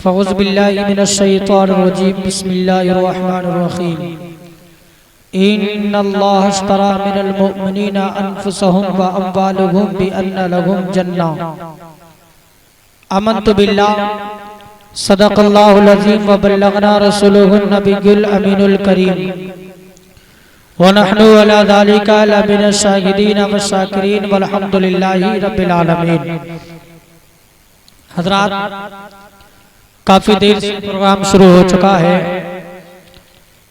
फ़अऊज़ु बिल्लाहि मिनश्शैतानिर्रजीम बिस्मिल्लाहिर्रहमानिर्रहीम इन्नल्लाह अश्तरा मिनल मुअमिनीना अनफुसहुम व अम्वालहुम बिअन्ना लहुम जन्नह आमन्तु बिल्लाह सदक़ल्लाहुल अज़ीम व बल्लगना रसूलुहुन नबियुल अमीनुल करीम व नहनु अला ज़ालिका लमिनश शाहिदीन व शाकिरीन वल्हम्दुलिल्लाहि रब्बिल आलमीन। हज़रात, काफ़ी देर से प्रोग्राम शुरू हो चुका है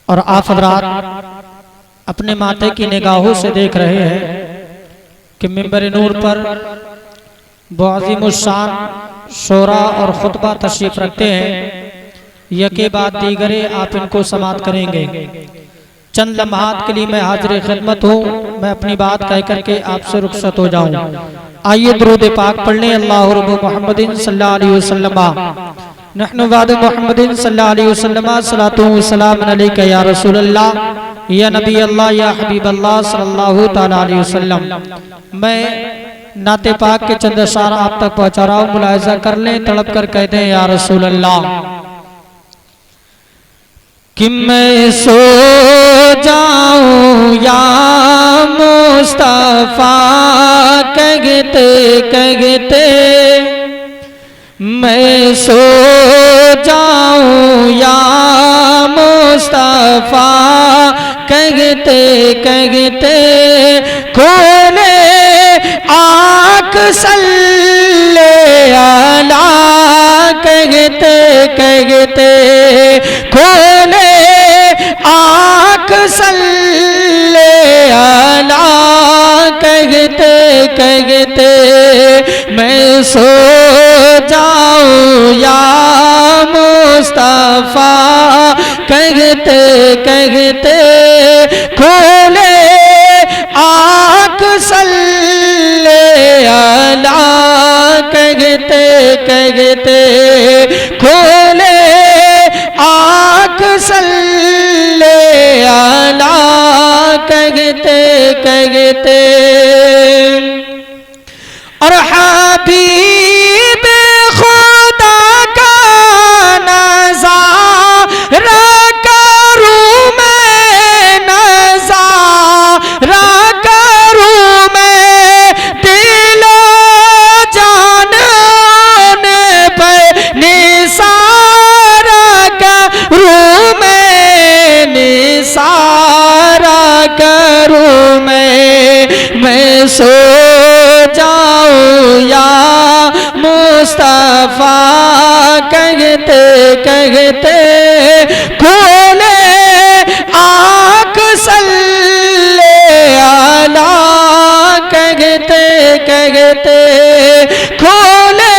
और आप हज़रात अपने माथे की निगाहों से देख रहे हैं कि मिंबर नूर पर मुअज़्ज़िमुश्शान शोरा और खुतबा तशरीफ रखते हैं। यके बाद दीगरे आप इनको समाअत करेंगे। चंद लम्हात के लिए मैं हाजिर खिदमत हूँ। मैं अपनी बात कह करके आपसे रुखसत हो जाऊँ। आइए दुरूद पाक पढ़ लें। अल्लाहु रब्बु मुहम्मदिन सल्लल्लाहु अलैहि वसल्लम नहनु बाद मुहम्मदिन सल्लल्लाहु अलैहि वसल्लम सलातु व सलाम अलैका या रसूलल्लाह या नबी अल्लाह या हबीब अल्लाह सल्लल्लाहु तआला अलैहि वसल्लम। मैं नाते पाक के चंद अशार आप तक पहुँचा रहा हूँ, मुलाहिज़ा कर लें, तड़प कर कहते हैं या रसूल अल्लाह। कि मैं सो जाऊं या मुस्तफा कहते कहते, मैं सो जाऊं या मुस्तफा कहते कहते, खोले आँख सल्ले अला कहते कहते, खोले आँख सल्ले अला कहते कहते, मैं सो जाऊं या मुस्तफा कहते कहते, खोले आँख सल्ले अला कहते कहते, खोले आँख सल्ले अला कहते कहते। और हबीब खुदा का नज़ारा करूं मैं, नज़ारा करूं मैं, दिलो जान पे निसारा करूं मैं, निसारा करूं मैं सो जाऊं या मुस्तफा कहते कहते, खोले आँख सल्ले अला कहते कहते, खोले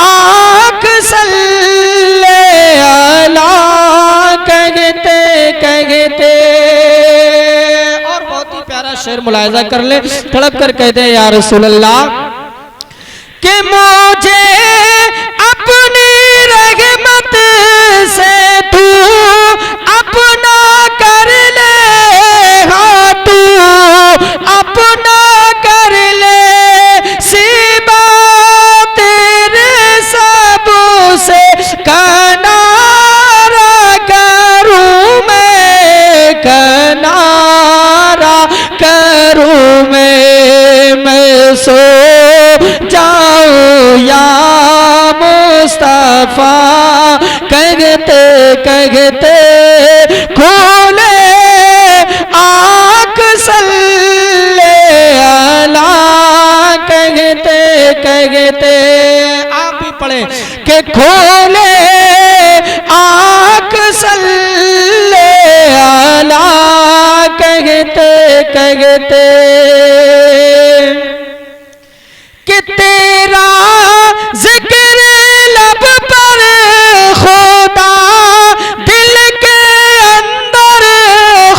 आँख सल्ले अला कहते कहते। और बहुत ही प्यारा शेर मुलाहिज़ा कर ले, तड़प कर कहते हैं या रसूल अल्लाह कि मुझे अपनी रहमत से तू अपना कर ले, हाँ तू अपना कर ले, सिवा तेरे सबों से किनारा करूं मैं, किनारा करूं मैं सो जाऊं या मुस्तफा कहते कहते, खोले आँख सल्ले अला कहते कहते। आप भी पढ़े कि खोले आँख सल्ले अला कहते कहते, कि तेरा जिक्र लब पर खुदा दिल के अंदर,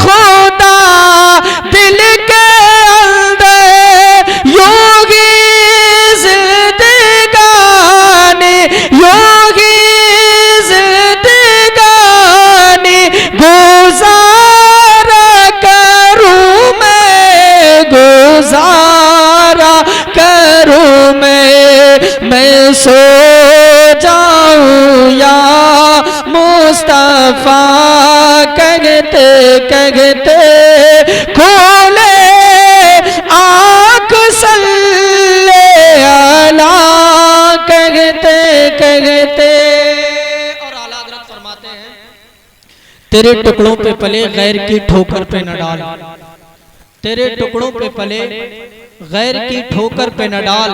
खुदा दिल के अंदर, योगी जिंदगानी, योगी जिंदगानी गुजारा करूं मैं, कहते, खोले आँख सल्ले अला कहते कहते। और आला हज़रत फरमाते हैं, तेरे टुकड़ों पे पले गैर की ठोकर पे न डाल, तेरे टुकड़ों पे पले गैर की ठोकर पे न डाल,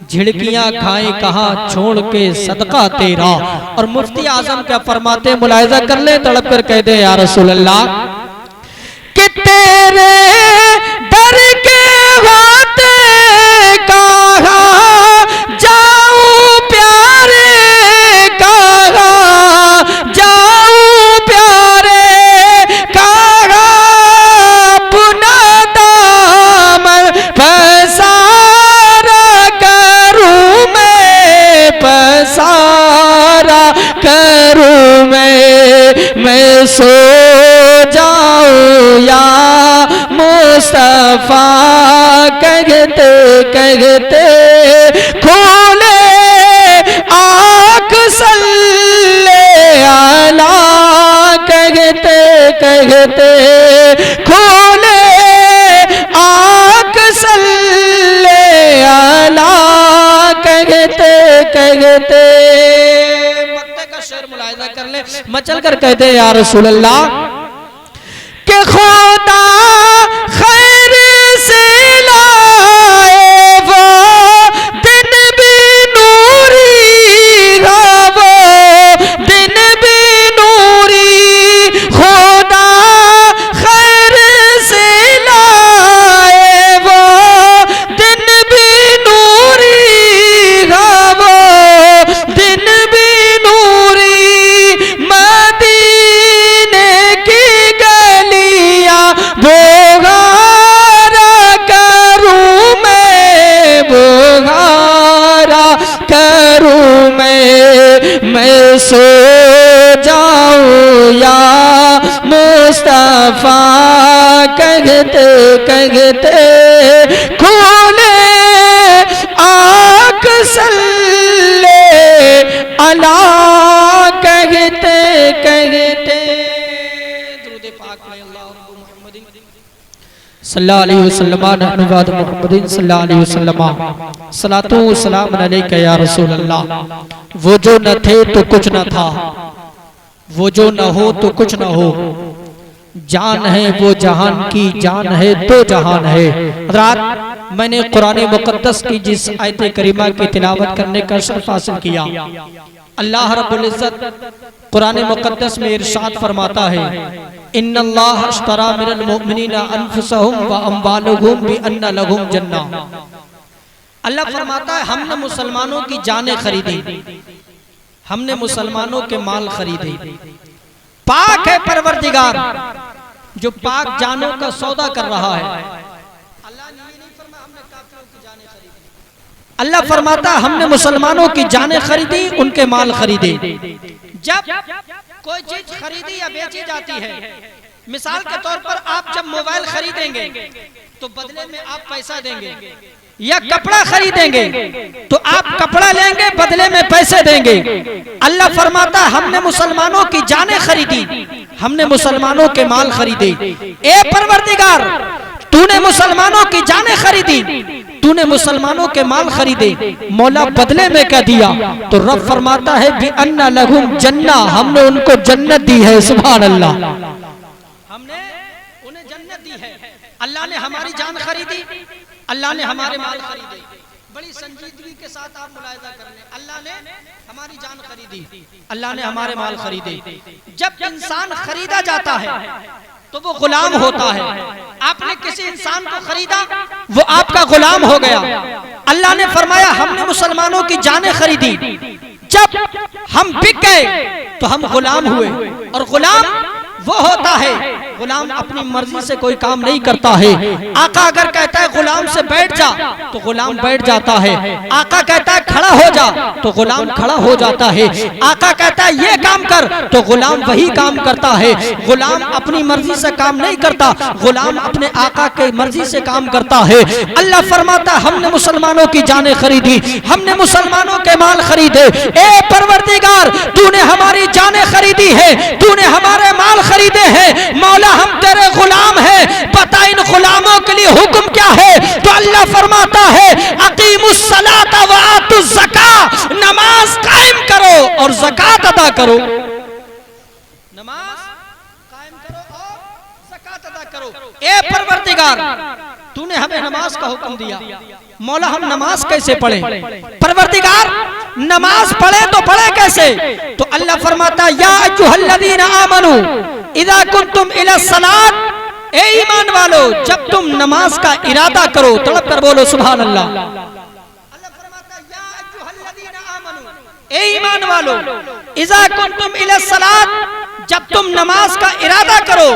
झिड़कियां खाए कहाँ छोड़ के सदका तेरा। और मुफ्ती आजम क्या फरमाते, मुलाहिजा कर ले, तड़प कर कह दे या रसूल अल्लाह कि तेरे दर के वाते कहाँ जाऊं प्यारे, कहाँ जाऊं प्यारे, कहाँ पुना दामन पसारा करूं मैं, पसारा करूं मैं सो जाऊं या मुस्तफा कहते कहते, खोले आँख सल्ले अला कहते कहते, खोले आँख सल्ले अला कहते कहते। मक्ते का शेर मुलाहिजा कर ले, मचल कर कहते या रसूल अल्लाह के खुदा खैर से लाए वो दिन भी नूरी, वो दिन भी नूरी, खुदा खैर से लाए वो दिन भी नूरी, वो दिन भी नूरी। मदीने की गलियां बोगारा करूं मैं सो जाऊं या मुस्तफा कहते कहते, खोले आँख सल्ले अला कहते कहते। दुरूद पाक में अल्लाह मुहम्मदिन सल्लल्लाहु अलैहि वसल्लम नहनु बाद मुहम्मदिन सल्लल्लाहु अलैहि वसल्लम सलातु व सलाम अलैका या रसूल अल्लाह। वो जो न थे तो कुछ न था, वो जो न हो तो कुछ न हो, जान है वो जहान की जान है तो जहान है। हज़रात, मैंने कुरान मुक़द्दस की जिस आयत करीमा की तिलावत करने का शर्फ हासिल किया, अल्लाह रब्बुल इज़्ज़त कुरान मुक़द्दस में इरशाद फरमाता है, इन्नल्लाह अश्तरा मिनल मुमिनीना अनफुसहुम व अम्वालहुम बिअन्ना लहुम जन्नह। अल्लाह फरमाता है, हमने मुसलमानों की जानें खरीदी, हमने मुसलमानों के माल खरीदे। पाक है परवरदिगार जो पाक जानों का सौदा कर रहा है। अल्लाह ने ये नहीं फरमाया हमने काफिरों की जानें खरीदी, अल्लाह फरमाता है हमने मुसलमानों की जानें खरीदी, उनके माल खरीदे। जब कोई चीज खरीदी या बेची जाती है, मिसाल के तौर पर आप जब मोबाइल खरीदेंगे तो बदले में आप पैसा देंगे, या कपड़ा खरीदेंगे तो आप कपड़ा लेंगे बदले में पैसे देंगे। अल्लाह फरमाता है हमने मुसलमानों की जानें खरीदी, हमने मुसलमानों के माल खरीदे। ए परवरदिगार, तूने मुसलमानों की जानें खरीदी, तूने मुसलमानों के माल खरीदे, मौला बदले में क्या दिया? तो रब फरमाता है भी अन्ना लहुम जन्ना, हमने उनको जन्नत दी है। सुभान अल्लाह, हमने उन्हें जन्नत दी है। अल्लाह ने हमारी जान खरीदी, अल्लाह ने हमारे माल खरीदे। बड़ी संजीदगी के साथ आप मुलाहिजा कर लें, अल्लाह ने हमारी जान खरीदी, अल्लाह ने हमारे माल खरीदे। जब इंसान खरीदा जाता है तो वो गुलाम होता है। आपने किसी इंसान को खरीदा, वो आपका गुलाम हो गया। अल्लाह ने फरमाया हमने मुसलमानों की जानें खरीदी, जब हम बिक गए तो हम गुलाम हुए। और गुलाम वो होता है, गुलाम अपनी मर्जी से कोई काम नहीं करता है। आका अगर कहता है गुलाम से बैठ जा तो गुलाम बैठ जाता है, आका कहता है खड़ा हो जा तो गुलाम खड़ा हो जाता है, आका कहता है ये काम कर तो गुलाम वही काम करता है। गुलाम अपनी मर्जी से काम नहीं करता, गुलाम अपने आका के मर्जी से काम करता है। अल्लाह फरमाता हमने मुसलमानों की जानें खरीदी, हमने मुसलमानों के माल खरीदे। ए परवरदिगार, तूने हमारी जानें खरीदी है, तूने हमारे माल खरीदे हैं। मौला हम तेरे अल्लाह फरमाता है अकीमुस्सलाता व आतुज़ ज़का, नमाज कायम करो और ज़कात अदा करो। नमाज कायम करो और ज़कात अदा करो। ए परवरदिगार, तूने हमें नमाज का हुक्म दिया, मौला हम नमाज कैसे पढ़े? परवरदिगार, नमाज पढ़े तो पढ़े कैसे? तो अल्लाह फरमाता या अय्युहल्लज़ीना आमनू इज़ा कुंतुम इला सलात, ए ईमान वालो जब तुम नमाज का इरादा करो, तड़प कर बोलो सुभान अल्लाह। अल्लाह फरमाता या अय्युहल्लज़ीना आमनू, ए ईमान वालो इज़ा कुंतुम इला सलात, जब तुम नमाज का इरादा करो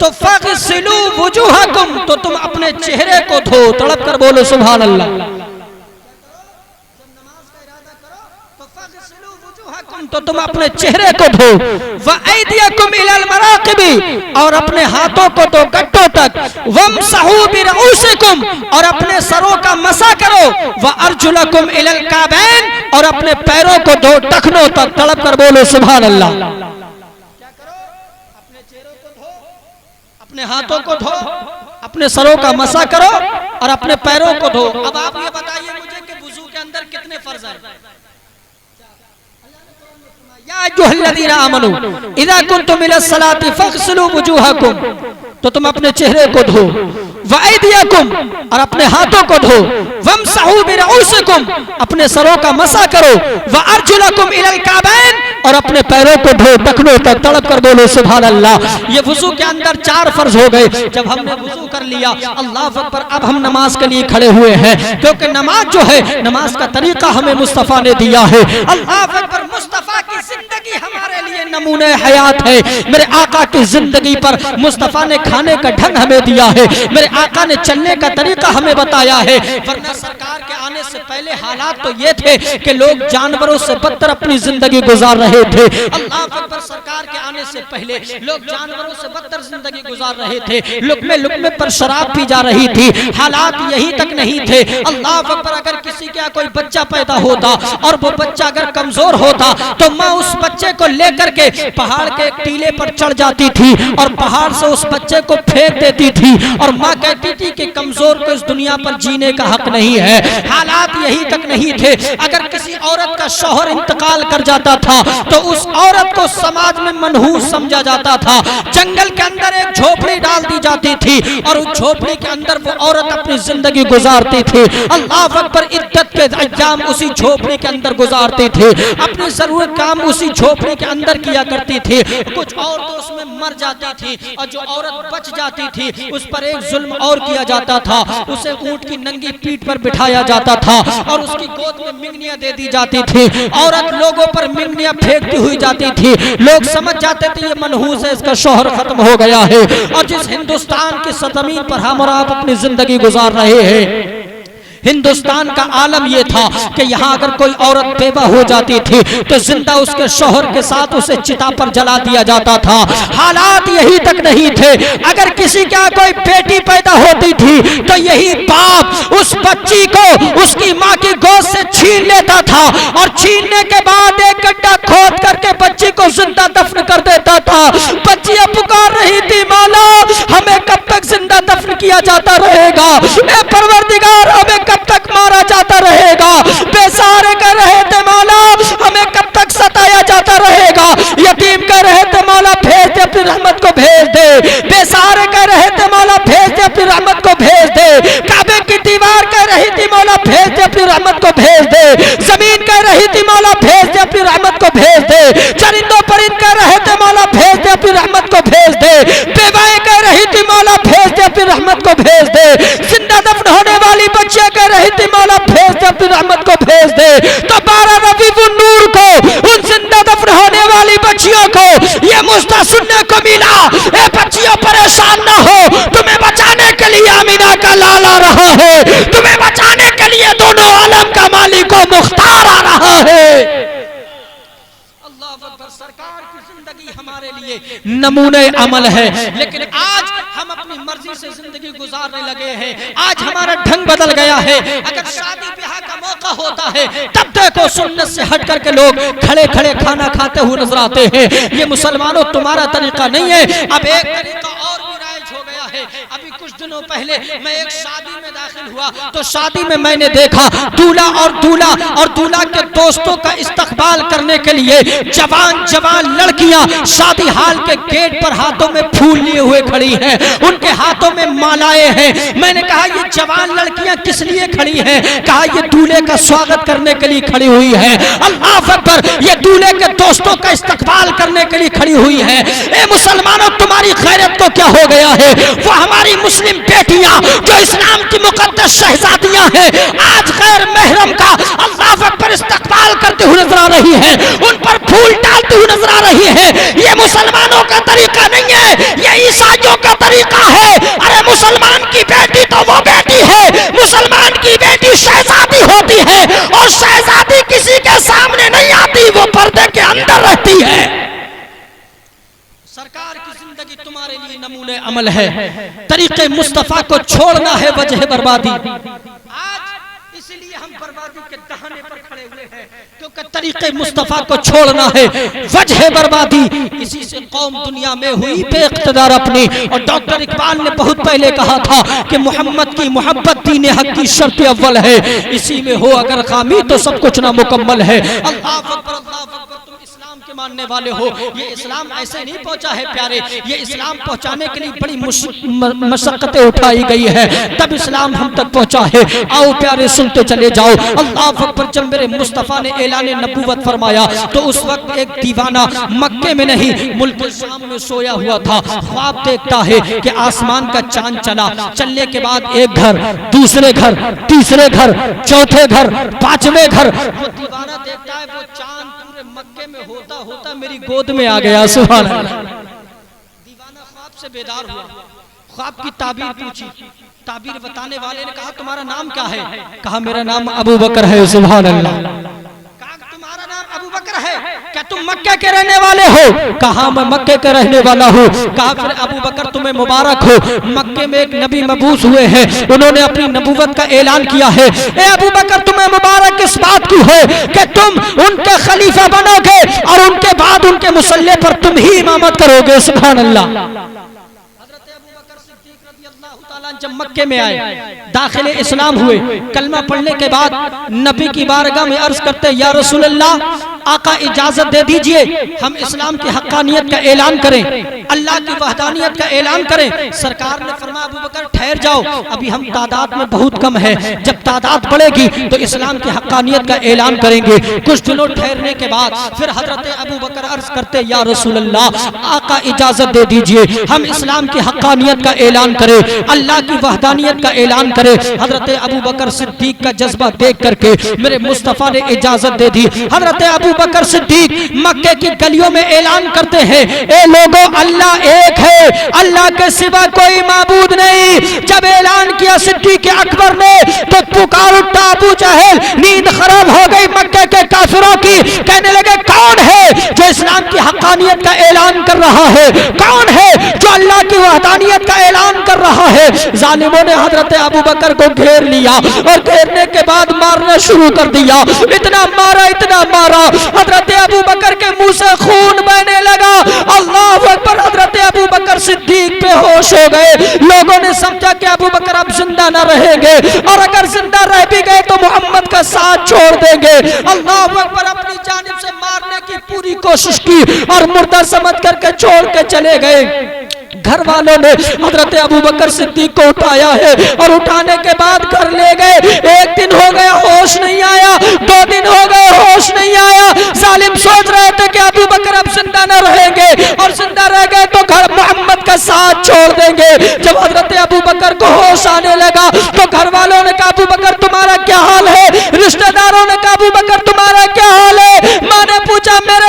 तो फग़सिलू वुजूहकुम, तो तुम अपने चेहरे को धो, तड़प कर बोलो सुभान अल्लाह। तो तुम अपने चेहरे को धो, व ऐदियकुम इलल मराक़िबी, और अपने हाथों को धो गट्टों तक, वमसहू बिरुऊसिकुम, और अपने सरों का मसा करो, व अर्जुलकुम इलल काबैन, और अपने पैरों को धो टखनों तक, तड़प कर बोलो सुभान अल्लाह। क्या करो? अपने चेहरों को धो, अपने हाथों को धो, अपने सरों का मसा करो और अपने पैरों को धो। अब आप ये बताइए मुझे कि वुजू के अंदर कितने फर्ज हैं? या अय्युहल्लज़ीना आमनू इज़ा कुंतुम इला सलाति फग़सिलू वुजूहकुम, तो तुम अपने चेहरे को धो, व ऐदियकुम, और अपने हाथों को धो, वमसहू बिरुऊसिकुम, अपने सरों का मसा करो, व अर्जुलकुम इलल काबैन, और अपने पैरों को धो टखनों तक, तड़प कर बोलो सुभान अल्लाह। ये वुजू के अंदर 4 फर्ज हो गए। जब हमने वुजू कर लिया, अल्लाह अकबर, अब हम नमाज के लिए खड़े हुए हैं, क्योंकि नमाज जो है, नमाज का तरीका हमें मुस्तफ़ा ने दिया है। अल्लाह अकबर, मुस्तफ़ा की जिंदगी हमारे लिए नमूने हयात है। मेरे आका की जिंदगी पर मुस्तफ़ा ने खाने का ढंग हमें दिया है, मेरे आका ने चलने का तरीका हमें बताया है। वरना सरकार के आने से पहले हालात तो ये थे कि लोग जानवरों से बदतर अपनी जिंदगी गुजार रहे थे। अल्लाह अकबर, सरकार के आने से पहले लोग जानवरों से बदतर जिंदगी गुजार रहे थे, लुकमे लुकमे पर शराब पी जा रही थी। हालात यही तक नहीं थे। अल्लाह अकबर, अगर किसी का कोई बच्चा पैदा होता और वो बच्चा अगर कमजोर होता तो माँ उस बच्चे को लेकर के पहाड़ के एक टीले पर चढ़ जाती थी और पहाड़ से उस बच्चे को फेंक देती थी, और माँ कहती थी कि कमजोर को इस दुनिया पर जीने का हक नहीं है। हालात यही तक नहीं थे। अगर किसी औरत का शौहर इंतकाल कर जाता था तो उस औरत को समाज में मनहूस समझा जाता था। जंगल के अंदर एक झोपड़ी डाल दी जाती थी और उस झोपड़ी के अंदर वो औरत अपनी जिंदगी गुजारती थी। अल्लाह अकबर, इद्दत के अय्याम उसी झोपड़ी के अंदर गुजारती थी, अपनी जरूरत काम उसी झोपड़ी के अंदर किया करती थी। कुछ और तो उसमें मर जाती थी, और जो औरत बच जाती थी उस पर एक जुल्म और किया जाता था। उसे ऊंट की नंगी पीठ पर बिठाया जाता था और उसकी गोद में मिंगनियां दे दी जाती थी। औरत लोगों पर मिंगनियां फेंकती हुई जाती थी। लोग समझ जाते थे ये मनहूस है, इसका शौहर खत्म हो गया है। और जिस हिंदुस्तान की सरजमीन पर हम और आप अपनी जिंदगी गुजार रहे हैं, हिंदुस्तान का आलम यह था कि यहाँ अगर कोई औरत बेवा हो जाती थी तो जिंदा उसके शौहर के साथ उसे चिता पर जला दिया जाता था। हालात यही तक नहीं थे। अगर किसी का कोई बेटी पैदा होती थी तो यही बाप उस बच्ची को उसकी माँ की गोद से छीन लेता था और छीनने के बाद एक गड्ढा खोद करके बच्ची को जिंदा दफन कर देता था। बच्चियां पुकार रही थी, मौला हमें कब तक जिंदा दफन किया जाता रहेगा? ए परवरदिगार, हमें कब तक मारा जाता रहेगा? बेसहारे कर रहे थे, मौला हमें कब तक सताया जाता रहेगा? यतीम कर रहे थे, मौला भेज दे, अपनी रहमत को भेज दे। बेसहारे कर रहे थे, मौला भेज दे, अपनी रहमत को भेज दे। काबे की दीवार कर रही थी, मौला भेज दे, अपनी रहमत को भेज दे। जमीन कर रही थी, मौला भेज दे, अपनी रहमत को भेज दे। चरिंदों परिंद कर रहे थे, मौला भेज दे, अपनी रहमत को भेज दे। बेवाएं कर रही थी, मौला भेज दे, अपनी रहमत को भेज दे। जिंदा दफन होने वाली बच्चियां कर रही थी, मौला भेज दे, अपनी रहमत को भेज दे। तो 12 रबीउन नूर को उन जिंदा दफन होने वाली बच्चियों को ये मुस्ता सुनने को मिला, ए बच्चियों परेशान ना हो, तुम्हें बचाने के लिए आमीना का लाल आ रहा है, तुम्हें बचाने के लिए दोनों आलम का मालिक व मुख्तार आ रहा है। सरकार की जिंदगी हमारे लिए नमूने अमल है, लेकिन आज हम अपनी मर्जी से जिंदगी गुजारने लगे हैं। आज हमारा ढंग बदल गया है। अगर शादी ब्याह का मौका होता है तब देखो सुन्नत से हट करके लोग खड़े खड़े खाना खाते हुए नजर आते हैं। ये मुसलमानों तुम्हारा तरीका नहीं है। अब एक तरीका और भी राइज हो गया है। अभी कुछ दिनों दिनों पहले मैं एक शादी में दाखिल हुआ तो शादी में मैंने देखा दूल्हा और दूल्हा के दोस्तों का इस्तकबाल करने के लिए जवान लड़कियां शादी हाल के गेट पर हाथों में फूल लिए हुए खड़ी हैं, उनके हाथों में मालाएं हैं। मैंने कहा ये जवान लड़कियां किस लिए खड़ी हैं? कहा ये दूल्हे का स्वागत करने के लिए खड़ी हुई है। अल्लाह अकबर, ये दूल्हे के दोस्तों का इस्तकबाल करने के लिए खड़ी हुई है। ए मुसलमानों, तुम्हारी खैरत को क्या हो गया है? वो हमारी मुस्लिम बेटियां जो इस्लाम की मुकद्दस शहजादियां हैं, आज गैर महरम का अल्लाह अकबर इस्तकबाल करते हुए नजर आ रही है, उन पर फूल डालते हुए नजर आ रही है। ये मुसलमानों का तरीका नहीं है, ये ईसाइयों का तरीका है। अरे मुसलमान की बेटी तो वो बेटी है, मुसलमान की बेटी शहजादी होती है और शहजादी किसी के सामने नहीं आती, वो पर्दे के अंदर रहती है। सरकार की जिंदगी तुम्हारे लिए नमूने अमल है। तरीके मुस्तफा को छोड़ना है वजह बर्बादी। आज इसलिए हम बर्बादी के दहाने पर खड़े हुए हैं, क्योंकि तरीके मुस्तफा को छोड़ना है वजह बर्बादी। इसी से कौम दुनिया में हुई बेइख्तिदार अपनी। और डॉक्टर इकबाल ने बहुत पहले कहा था कि मोहम्मद की मोहब्बत दीन हक की शर्त अव्वल है, इसी में हो अगर खामी तो सब कुछ नामुकम्मल है। अल्लाह अकबर, अल्लाह अकबर। तुम इस्लाम के मानने वाले हो, ये इस्लाम ऐसे नहीं पहुंचा है प्यारे, ये इस्लाम पहुंचाने के लिए बड़ी मशक्कतें उठाई गई है, तब इस्लाम हम तक पहुंचा है। आओ प्यारे सुनते चले जाओ। अल्लाह अकबर, जब मेरे मुस्तफ़ा ने ऐलान नबूवत फरमाया तो उस वक्त एक दीवाना मक्के में नहीं मुल्क शाम में सोया हुआ था, ख्वाब देखता है कि आसमान का चांद चला, चलने के बाद एक घर, दूसरे घर, तीसरे घर, चौथे घर, पांचवें घर। वो दीवाना देखता है वो चांद पूरे मक्के में होता होता मेरी गोद में आ गया। सुभान अल्लाह। दीवाना ख्वाब से बेदार हुआ, ख्वाब की ताबीर पूछी, ताबीर बताने वाले ने कहा तुम्हारा नाम क्या है? कहा मेरा नाम अबू बकर है। सुभान अल्लाह। कहा तुम्हारा नाम अबू बकर है, क्या तुम मक्के के रहने वाले हो? कहा मैं मक्के के रहने वाला हूँ। कहा फिर अबू बकर तुम्हें मुबारक हो, मक्के में एक नबी मबूस हुए हैं, उन्होंने अपनी नबूवत का ऐलान किया है। ए अबू बकर तुम्हें मुबारक इस बात की हो कि तुम उनके खलीफा बनोगे और उनके बाद उनके मुसल्ले पर तुम ही इमामत करोगे। सुभान अल्लाह। जब मक्के में आए, दाखिले इस्लाम हुए, कलमा पढ़ने के बाद नबी की बारगाह में अर्ज करते या रसूल अल्लाह, आका इजाजत दे दीजिए हम इस्लाम की हक्कानियत का ऐलान करें, अल्लाह की वहदानियत का ऐलान करें। सरकार ने फरमाया अबू बकर ठहर जाओ, अभी हम तादाद में बहुत कम है, जब तादाद बढ़ेगी तो इस्लाम की हक्कानियत का ऐलान करेंगे। कुछ दिनों ठहरने के बाद फिर हजरत अबू बकर अर्ज करते या रसूल अल्लाह, आका इजाजत दे दीजिए हम इस्लाम की हक्कानियत का ऐलान करें, अल्लाह की वहदानियत का ऐलान करें। हजरत अबू बकर सिद्दीक का जज्बा देख करके मेरे मुस्तफा ने इजाजत दे दी। हजरत अबू बकर सिद्दीक मक्के की गलियों में ऐलान करते हैं, ए लोगों अल्लाह एक है, अल्लाह के सिवा कोई माबूद नहीं। जब ऐलान किया सिद्दीक अकबर ने तो पुकार उठा अबू जहल, नींद खराब हो गई मक्के के काफिरों की। कहने लगे कौन है जो इस्लाम की हक्कानियत का ऐलान कर रहा है? कौन है जो अल्लाह की वहदानियत का ऐलान कर रहा है? जालिमों ने हजरत अबू बकर को घेर लिया और घेरने के बाद मारना शुरू कर दिया। इतना मारा हजरत अबू बकर के मुंह से खून बहने लगा। अल्लाह अकबर। हजरत अबू बकर सिद्दीक बेहोश हो गए। लोगों ने समझा कि अबू बकर अब जिंदा न रहेंगे और अगर जिंदा रह भी गए तो मोहम्मद का साथ छोड़ देंगे। अल्लाह अकबर। अपनी जानिब से मारने की पूरी कोशिश की और मुर्दा समझ करके छोड़ के चले गए। घर वालों ने हजरत अबू बकर सिद्दीक को उठाया है और उठाने के बाद घर ले गए। एक दिन हो गया होश नहीं आया, 2 दिन हो गए होश नहीं आया। जालिम सोच रहे थे कि अबू बकर अब जिंदा न रहेंगे और जिंदा रह गए तो घर मोहम्मद का साथ छोड़ देंगे। जब हजरत अबू बकर को होश आने लगा तो घर वालों ने कहा अबू बकर तुम्हारा क्या हाल है? रिश्तेदारों ने कहा अबू बकर तुम्हारा क्या हाल है? माँ ने पूछा मेरे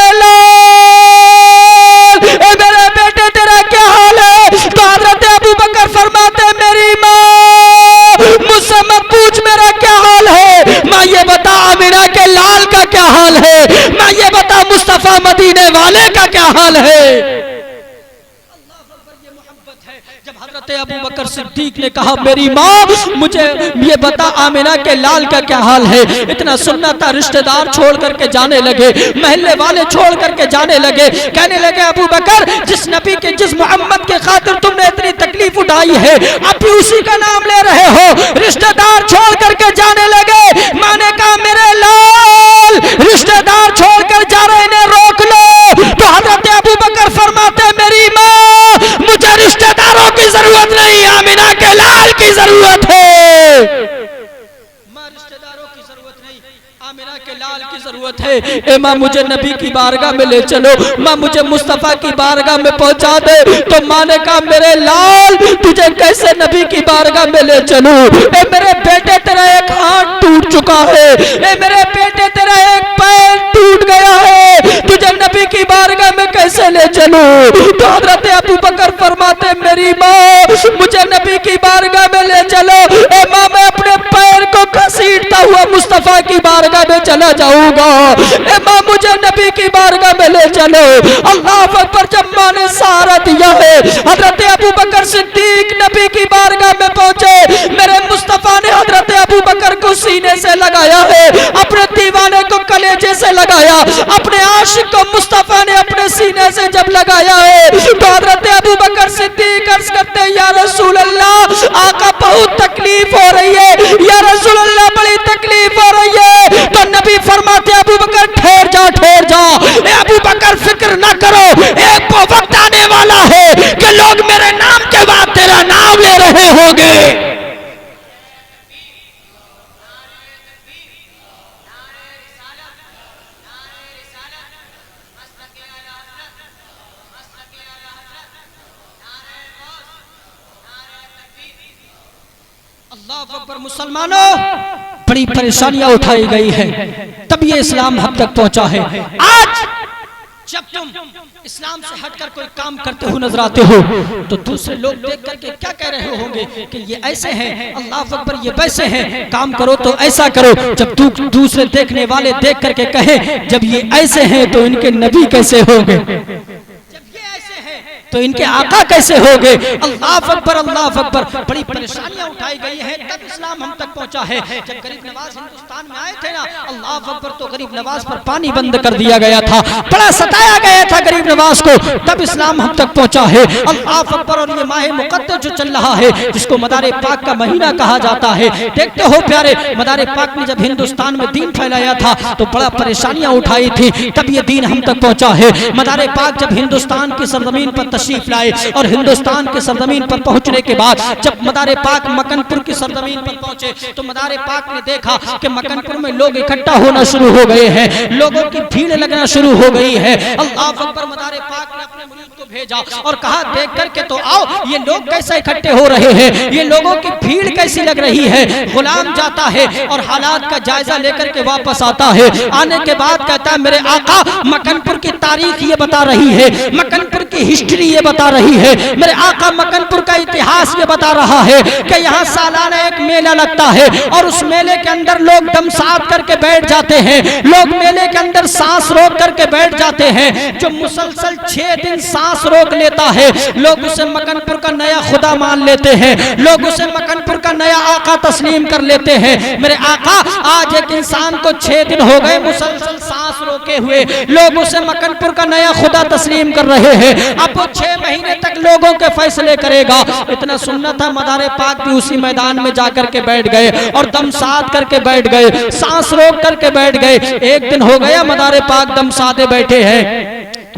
मेरे बेटे तेरा क्या हाल है? तो हजरत अबू बकर फरमाते मेरी माँ मुझसे मत पूछ मेरा क्या हाल है, माँ ये बता अमीना के लाल का क्या हाल है, माँ ये बता मुस्तफा मदीने वाले का क्या हाल है। हजरत अबू बकर सिद्दीक ने कहा मेरी माँ मुझे ये बता आमिना के लाल का क्या हाल है। इतना सुनना था, रिश्तेदार छोड़ करके जाने लगे, महल्ले वाले छोड़ करके जाने लगे, कहने लगे अबू बकर जिस नबी के जिस मोहम्मद के खातिर तुमने इतनी तकलीफ उठाई है अब भी उसी का नाम ले रहे हो। रिश्तेदार छोड़ करके जाने लगे। माँ ने कहा मेरे लाल रिश्तेदार छोड़कर जा रहे ने रोक लो। तो हजरत अबू बकर फरमाते मेरी माँ मुझे रिश्तेदारों की जरूरत नहीं, आमिना के लाल की जरूरत है। माँ रिश्तेदारों की जरूरत नहीं, आमिना के लाल की जरूरत है। ए माँ मुझे नबी की बारगाह में ले चलो, माँ मुझे मुस्तफा की बारगाह में पहुंचा दे। तो माँ ने कहा मेरे लाल तुझे कैसे नबी की बारगाह में ले चलूं? ए मेरे बेटे तेरा एक हाथ टूट चुका है, ए मेरे बेटे तेरा एक पैर टूट गया है, तुझे नबी की बारगाह में कैसे ले चलूं? तो हजरत अबू बकर फरमाते मेरी माँ मुझे नबी की बारगाह में ले चलो। ए माँ मैं अपने पैर को घसीटता हुआ मुस्तफा की बारगाह में चला जाऊंगा। ए माँ मुझे नबी की बारगाह में ले चलो। अल्लाह अकबर। जब माँ ने सहारा दिया है हजरत अबू बकर सिद्दीक नबी की बारगाह में पहुंचे। मेरे मुस्तफा ने हजरत अबू बकर को सीने से लगाया है, अपने दीवाने को कलेजे से लगाया, अपने आशिक को मुस्तफा ने अपने सीने से जब लगाया है तो हजरत अबू बकर सिद्दीक अर्ज करते या रसूल अल्लाह आका बहुत तकलीफ हो रही है, या रसूल अल्लाह बड़ी तकलीफ हो रही है। तो नबी फरमाते अबू बकर ठहर जा ठहर जा। अबू बकर फिक्र ना करो, एक वक्त आने वाला है कि लोग मेरे नाम के बाद तेरा नाम ले रहे होंगे। अल्लाह अकबर। मुसलमानों बड़ी परेशानियां उठाई गई है तब ये इस्लाम हम तक पहुंचा है। आज जब तुम इस्लाम से हटकर कोई काम करते हो नजर आते हो तो दूसरे लोग देख करके क्या कह रहे होंगे कि ये ऐसे हैं, अल्लाह अकबर ये वैसे हैं, काम करो तो ऐसा करो। जब दूसरे देखने वाले देख करके कहे जब ये ऐसे हैं तो इनके नबी कैसे होंगे, तो इनके आका कैसे हो गए। अल्लाह अकबर अल्लाह अकबर। बड़ी परेशानियां उठाई गई हैं तब इस्लाम हम तक पहुंचा है। जब गरीब नवाज हिंदुस्तान में आए थे ना अल्लाह अकबर तो गरीब नवाज पर पानी बंद कर दिया गया था, बड़ा सताया गया था गरीब नवाज को, तब इस्लाम हम तक पहुंचा है। अल्लाह अकबर। और ये माह मुक़द्दस जो चल रहा है जिसको मदारे पाक का महीना कहा जाता है, देखते हो प्यारे मदारे पाक ने जब हिंदुस्तान में दीन फैलाया था तो बड़ा परेशानियां उठाई थी तब ये दीन हम तक पहुंचा है। मदारे पाक जब हिंदुस्तान की सरजमीन पर तशरीफ लाए और हिंदुस्तान के सरजमीन पर पहुंचने के बाद जब मदारे पाक मकनपुर की सरजमीन पर पहुंचे तो मदारे पाक ने देखा कि मकनपुर में लोग इकट्ठा होना शुरू हो गए हैं, लोगों की भीड़ लगना शुरू हो गई है। अल्लाह अकबर। मदारे पाक ने अपने मुरीद को भेजा और कहा देख करके तो आओ ये लोग कैसे इकट्ठे हो रहे हैं, ये लोगों की भीड़ कैसी लग रही है। गुलाम जाता है और हालात का जायजा लेकर के वापस आता है। आने के बाद कहता है मेरे आका मकनपुर की तारीख ये बता रही है, मकनपुर की हिस्ट्री ये बता रही है, मेरे आका मकनपुर का इतिहास ये बता रहा है कि यहाँ सालाना एक मेला लगता है और उस मेले के अंदर लोग दम साध करके बैठ जाते हैं, लोग मेले के अंदर सांस रोक करके बैठ जाते हैं। जो मुसलसल 6 दिन सांस रोक लेता है लोग उसे मकनपुर का नया खुदा मान लेते हैं, लोग उसे मकनपुर का नया आका तस्लीम कर लेते हैं। मेरे आका आज एक इंसान को 6 दिन हो गए मुसलसल सांस रोके हुए, लोग उसे मकनपुर का नया खुदा तस्लीम कर रहे हैं। अब वो 6 महीने तक लोगों के फैसले करेगा। इतना सुनना था मदारे पाक भी उसी मैदान में जाकर के बैठ गए और दम साध करके बैठ गए, सांस रोक करके बैठ गए। एक दिन हो गया मदारे पाक दम साधे बैठे हैं,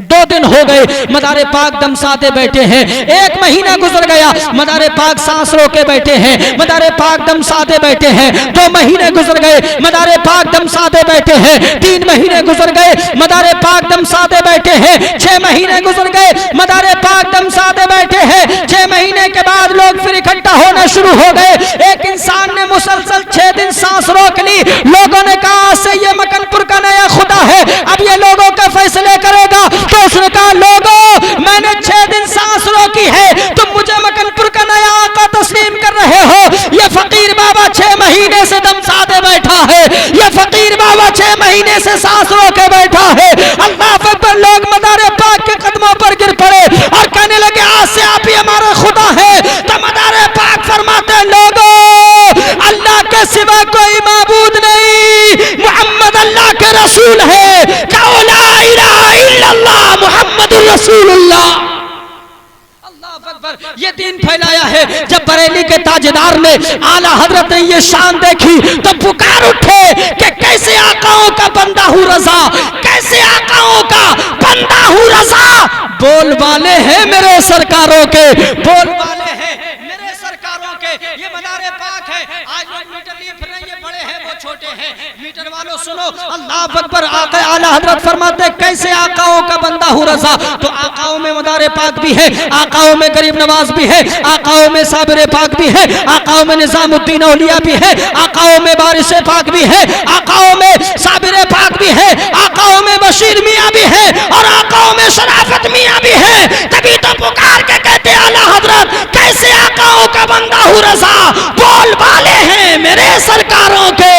2 दिन हो गए मदारे पाक दम साधे बैठे हैं, 1 महीना गुजर गया मदारे पाक सांस रोके बैठे हैं, मदारे पाक दम साधे बैठे हैं, 2 महीने गुजर गए मदारे पाक दम साधे बैठे हैं, 3 महीने गुजर गए मदारे पाक दम साधे बैठे हैं, 6 महीने गुजर गए मदारे पाक दम साधे बैठे हैं। 6 महीने के बाद लोग फिर इकट्ठा होना शुरू हो गए। एक इंसान ने मुसलसल 6 दिन सांस रोक ली, लोगों ने कहा से ये मकनपुर का नया खुदा है, अब ये लोगों के फैसले करेगा। तो उसने कहा लोगों मैंने 6 दिन सांस रोकी है, तुम मुझे मकनपुर का नया आका तस्लीम कर रहे हो। ये फकीर बाबा 6 महीने से दम साधे बैठा है, ये फकीर बाबा 6 महीने से सांस रोके बैठा है। अल्लाह अकबर। लोग मदारे पाक के कदमों पर गिर पड़े और कहने लगे आज से आप ही हमारे खुदा है। तब दीन फैलाया है। जब बरेली के ताजदार ने आला हजरत ने ये शान देखी तो पुकार उठे कि कैसे आकाओं का बंदा हूँ रजा, कैसे आकाओं का बंदा हूँ रजा। बोल वाले हैं मेरे सरकारों के, बोल वाले हैं मेरे सरकारों के। ये मदारे पाक है। आज लोग मीटर लिए फिर रहे हैं, बड़े हैं वो छोटे हैं। मीटर वालों सुनो, अल्लाह अकबर। आका आला हजरत फरमाते कैसे आकाओं का बंदा हूँ रजा। तो आकाओं में मदारे पाक भी है, आकाओं में गरीब नवाज भी है, आकाओं में साबिर पाक भी है, आकाओं में निजामुद्दीन औलिया भी है, आकाओं में बारिश पाक भी है, आकाओं में साबिर पाक भी है, आकाओं में बशीर मियाँ भी है और आकाओं में शराफत मियाँ भी है। तभी तो पुकार के कहते आला हजरत कैसे आकाओं का बंदा हूँ रजा। बोल वाले हैं मेरे सरकारों के।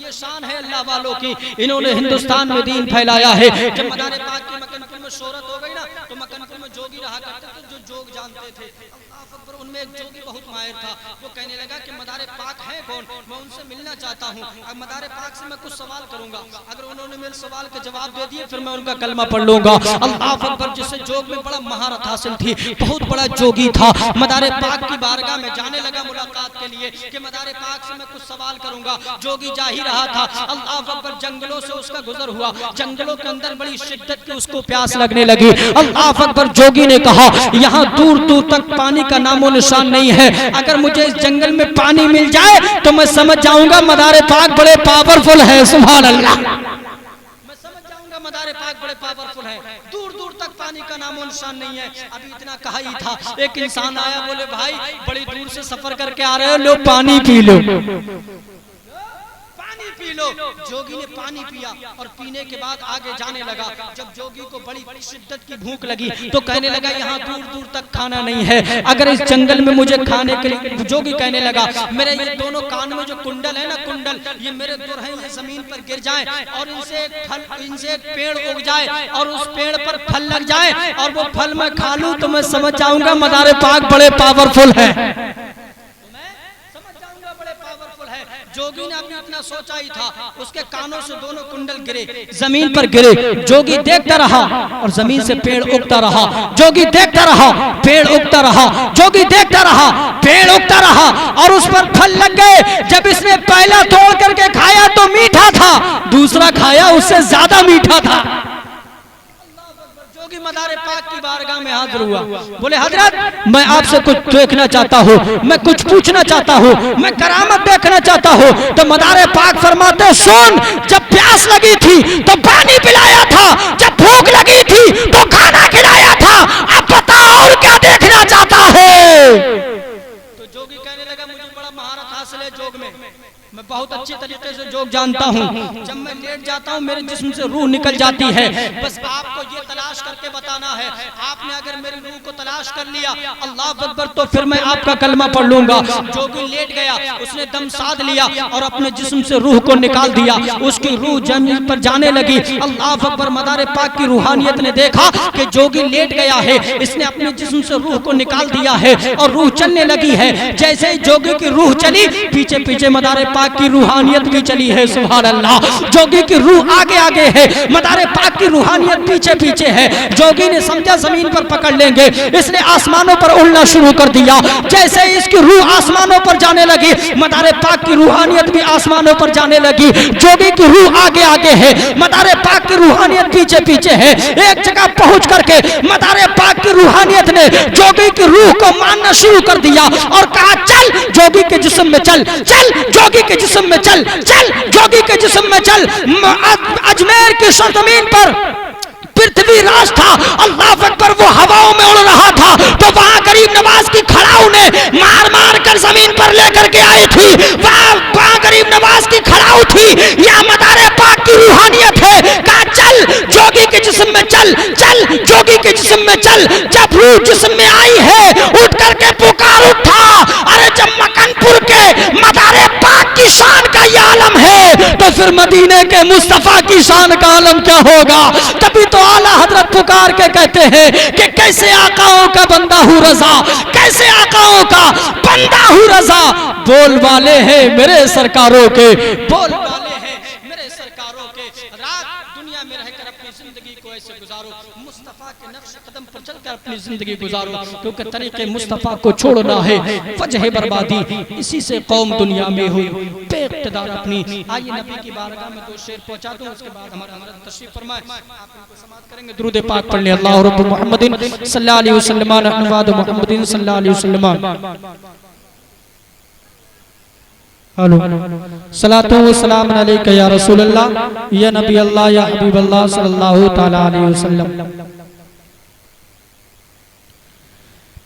ये शान है अल्लाह वालों की। इन्होंने हिंदुस्तान में दीन फैलाया है। जब मदारे पाक की मक्कनपुर में शोहरत हो गई ना, तो मक्कनपुर में जोगी रहा करते थे जो जोग जानते थे। अल्लाह अकबर, उनमें एक जोगी बहुत माहिर था। वो कहने लगा कि मदारे पाक है कौन, मैं उनसे मिलना चाहता हूँ। अब मदारे पाक से मैं कुछ सवाल करूंगा, अगर उन्होंने मेरे सवाल के जवाब दे दिए फिर मैं उनका कलमा पढ़ लूंगा। अल्लाह अकबर, जिससे जोग में बड़ा महारत हासिल थी, बहुत बड़ा जोगी था। मदारे पाक की बारगाह में जाने लगा मुलाकात के लिए कि मदारे पाक से मैं कुछ सवाल करूंगा। जोगी जा ही रहा था। अल्लाह अकबर, जंगलों से उसका गुजर हुआ। जंगलों के अंदर बड़ी शिद्दत की उसको प्यास लगने लगी। अल्लाह अकबर, जोगी ने कहा यहाँ दूर दूर तक पानी का नामो निशान नहीं है। अगर मुझे इस जंगल में पानी मिल जाए तो मैं समझ जाऊंगा मदारे पाक बड़े पावरफुल है। सुभान अल्लाह, मैं समझ जाऊंगा मदारे पाक बड़े पावरफुल है। दूर दूर तक पानी का नामो निशान नहीं है। अभी इतना कहा ही था, एक इंसान आया, बोले भाई बड़ी दूर से सफर करके आ रहे हो, लो पानी पी लो, पी लो। जोगी ने पानी पिया और पीने के बाद आगे जाने लगा। जब जोगी को बड़ी शिद्दत की भूख लगी तो कहने लगा यहाँ दूर दूर तक खाना नहीं है, अगर इस जंगल में मुझे खाने के लिए। जोगी कहने लगा मेरे ये दोनों कान में जो कुंडल है ना, कुंडल, ये मेरे दूर हैं, ये जमीन पर गिर जाए और इनसे एक पेड़ उग जाए और उस पेड़ पर फल लग जाए और वो फल मैं खा लूं तो मैं समझ जाऊंगा मदारे पाक बड़े पावरफुल है। जोगी ने अभी इतना सोचा ही था, उसके कानों से दोनों कुंडल गिरे, जमीन पर गिरे। जोगी देखता रहा और जमीन से पेड़ उगता रहा। जोगी देखता रहा, पेड़ उगता रहा। जोगी देखता रहा, पेड़ उगता रहा और उस पर फल लग गए। जब इसने पहला तोड़ करके खाया तो मीठा था, दूसरा खाया उससे ज्यादा मीठा था। जोगी मदारे पाक की बारगाह में हाजिर हुआ। बोले हजरत मैं आपसे कुछ देखना चाहता हूँ, मैं कुछ पूछना चाहता हूँ, मैं करामत देखना चाहता हूँ। तो मदारे पाक फरमाते सुन, जब प्यास लगी थी तो पानी पिलाया था, जब भूख लगी थी तो खाना खिलाया था, अब बता और क्या देखना चाहता है। तो जोगी कहने लगा मुझे बड़ा महारत हासिल है जोग में, मैं बहुत अच्छे तरीके से जोग जानता हूँ। जब मैं लेट जाता हूँ मेरे जिस्म से रूह निकल जाती है। बस आपको ये तलाश करके बताना है। आपने अगर मेरी रूह को तलाश कर लिया अल्लाह अकबर तो फिर मैं आपका कलमा पढ़ लूंगा। जोगी लेट गया, उसने दम साध लिया और अपने जिस्म से रूह को निकाल दिया। उसकी रूह जमीन पर जाने लगी। अल्लाह अकबर, मदारे पाक की रूहानियत ने देखा कि जोगी लेट गया है, इसने अपने जिस्म से रूह को निकाल दिया है और रूह चलने लगी है। जैसे ही जोगी की रूह चली, पीछे पीछे मदारे पाक की रूहानियत भी चली है। सुभान अल्लाह, जोगी की रूह आगे आगे है, मदारे पाक की रूहानियत पीछे पीछे है। जोगी ने समझा जमीन पर पकड़ लेंगे, इसने आसमानों पर उड़ना शुरू कर दिया। जैसे ही इसकी रूह आसमानों पर जाने लगी, मदारे पाक की रूहानियत भी आसमानों पर जाने लगी। जोगी की रूह आगे आगे है, मदारे पाक की रूहानियत पीछे पीछे है। एक जगह पहुंच करके मदारे पाक की रूहानियत ने जोगी की रूह को मानना शुरू कर दिया और कहा चल जोगी के जिस्म में चल, चल जोगी के जिस्म में चल, चल जोगी के जिस्म में चल। अजमेर की सरजमीन पर पृथ्वी राज था, अल्लाह अकबर, वो हवाओं में उड़ रहा था। तो वहां गरीब नवाज की खड़ाऊ ने मार मार कर जमीन पर लेकर के आई थी। वहां गरीब नवाज की खड़ाऊ थी, या मदारे पाक की रूहानियत है। कहा चल जोगी के जिस्म में चल, चल जोगी के जिस्म में चल। जब रूह जिस्म में आई है, उठ करके पुकार उठा, अरे जब मक्कनपुर के मदारे पाक की शान का ये आलम है तो फिर मदीने के मुस्तफा की शान का आलम क्या होगा। तभी तो आला हजरत पुकार के कहते हैं कि कैसे आकाओं का बंदा हूँ रजा, कैसे आकाओं का बंदा हूँ रजा। बोल वाले हैं मेरे सरकारों के, बोल वाले हैं मेरे सरकारों के। रात दुनिया में रहकर अपने जिंदगी को ऐसे गुजारो, मुस्तफा के नक्श कदम पर चलकर अपनी जिंदगी गुजारो, क्योंकि तरीके मुस्तफा को छोड़ना है वजह बर्बादी, इसी से कौम दुनिया में हुई बेइख्तिदार अपनी। आइए नबी की बारगाह में दो शेर पहुंचा दूं, उसके बाद हमारा हजरत तशरीफ फरमाए, आप इनको समाअत करेंगे। दुरूद पाक पढ़ लें। अल्लाह रब्बु मुहम्मदिन सल्लल्लाहु अलैहि वसल्लम नवाद मुहम्मदिन सल्लल्लाहु अलैहि वसल्लम। हेलो, सलातो व सलाम अलैका या रसूल अल्लाह या नबी अल्लाह या हबीब अल्लाह सल्लल्लाहु तआला अलैहि वसल्लम।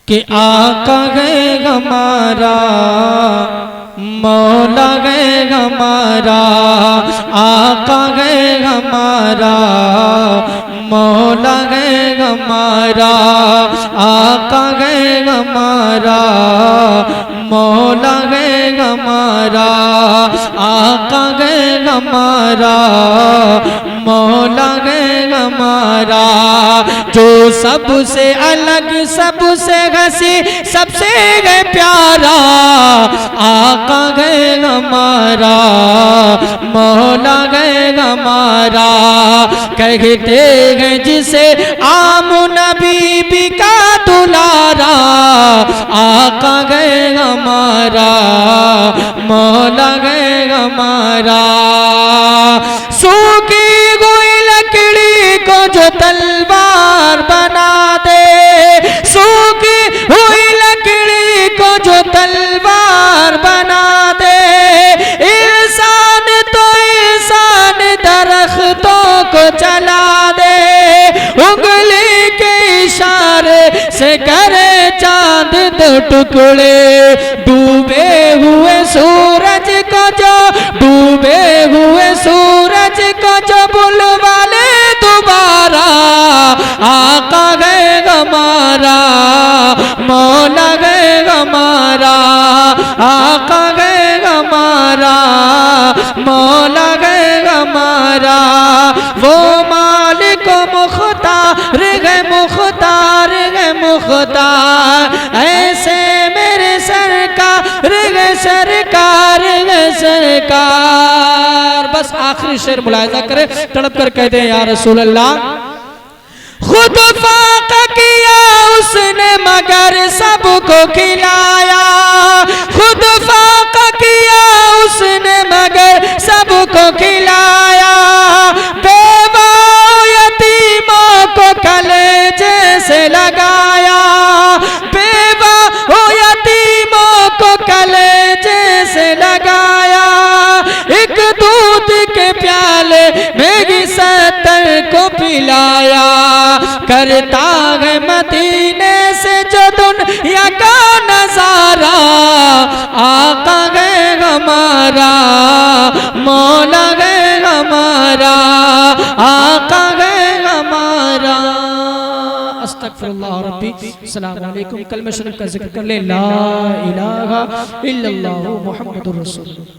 कि आका गए हमारा, मौला गए हमारा, आका गए हमारा, मौला गए हमारा, आका गए हमारा, मौला गए हमारा, आका गए हमारा, मौला गए हमारा। जो सबसे अलग, सबसे हंसी, सबसे गए प्यारा, आका गए हमारा, मौला गए हमारा। कहते हैं जिसे आम नबी भी का दुलारा, आका गए हमारा, मौला गए हमारा। सूखी हुई लकड़ी को जो तलवार बना दे, सूखी हुई लकड़ी को जो तलवार बना दे, इंसान तो इंसान दरख्तों को जला दे, उंगली के इशारे से करे चांद दो टुकड़े। डूबे हुए सूरज को जो, डूबे हुए सूरज को जो बुलवा ले दोबारा, आका गए हमारा, मौला गए हमारा, आका गए हमारा, मौला गए हमारा। वो मालिक मुख्तार है, मुख्तार है, मुख्तार, ऐसे मेरे सरकार है, सरकार है, सरकार। बस आखिरी शेर मुलाहिजा करे, तड़प कर कहते हैं या रसूल अल्लाह। खुद फाका किया उसने मगर सबको खिलाया, खुद फाका किया उसने मगर सबको खिलाया। बेवा यतीमों को कलेजे से लगाया, बेवा हो यतीमों को कलेजे से लगाया। एक दूध के प्याले में 70 को पिलाया। करता है मदीने से जो दुनिया का नजारा, आका गए हमारा, मौला गए हमारा, आका गए हमारा। अस्तगफिरुल्लाह रब्बी। अस्सलामु अलैकुम। कलमा शरीफ का जिक्र कर ले, ला इलाहा इल्लल्लाहु मुहम्मदुर रसूलुल्लाह।